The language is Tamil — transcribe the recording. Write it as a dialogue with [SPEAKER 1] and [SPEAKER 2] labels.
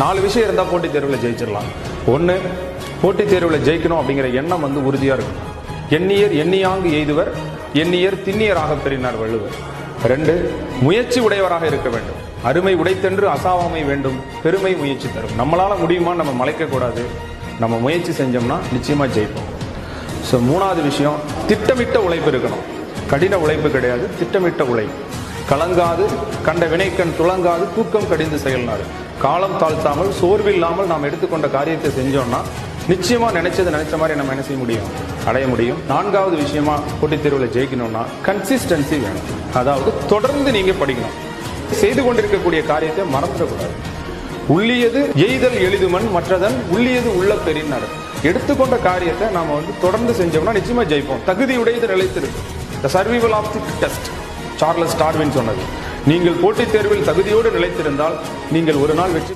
[SPEAKER 1] 4 விஷயம் இருந்தால் போட்டித் தேர்வில் ஜெயிச்சிடலாம். 1, போட்டித் தேர்வில் ஜெயிக்கணும் அப்படிங்கிற எண்ணம் உறுதியாக இருக்கும். எண்ணியர் எண்ணியாங்கு எய்துவர், எண்ணியர் திண்ணியராக பெறினார் வள்ளுவர். 2, முயற்சி உடையவராக இருக்க வேண்டும். அருமை உடைத்தென்று அசாவாமை வேண்டும், பெருமை முயற்சி தரும். நம்மளால முடியுமா நம்ம மலைக்கக்கூடாது, நம்ம முயற்சி செஞ்சோம்னா நிச்சயமா ஜெயிப்போம். ஸோ 3வது விஷயம், திட்டமிட்ட உழைப்பு இருக்கணும். கடின உழைப்பு கிடையாது, திட்டமிட்ட உழைப்பு. கலங்காது கண்ட வினைக்கண் துளங்காது தூக்கம் கடிந்து செயல்னாரு. காலம் தாழ்த்தாமல் சோர்வில்லாமல் நாம் எடுத்துக்கொண்ட காரியத்தை செஞ்சோம்னா நிச்சயமா நினைச்ச மாதிரி நம்ம என்ன செய்ய முடியும், அடைய முடியும். 4வது விஷயமா போட்டித் தேர்வில் ஜெயிக்கணும்னா கன்சிஸ்டன்சி வேணும். அதாவது தொடர்ந்து நீங்க படிக்கணும். செய்து கொண்டிருக்கக்கூடிய காரியத்தை மறந்துடக்கூடாது. உள்ளியது எய்தல் எளிதுமன் மற்றதன் உள்ளியது உள்ள பெரினார். எடுத்துக்கொண்ட காரியத்தை நாம தொடர்ந்து செஞ்சோம்னா நிச்சயமா ஜெயிப்போம். தகுதியுடையது நிலைத்திருக்கு. The survival of the fittest, Charles Darwin சொன்னது. நீங்கள் போட்டித் தேர்வில் தகுதியோடு நிலைத்திருந்தால் நீங்கள் ஒரு நாள் வெற்றி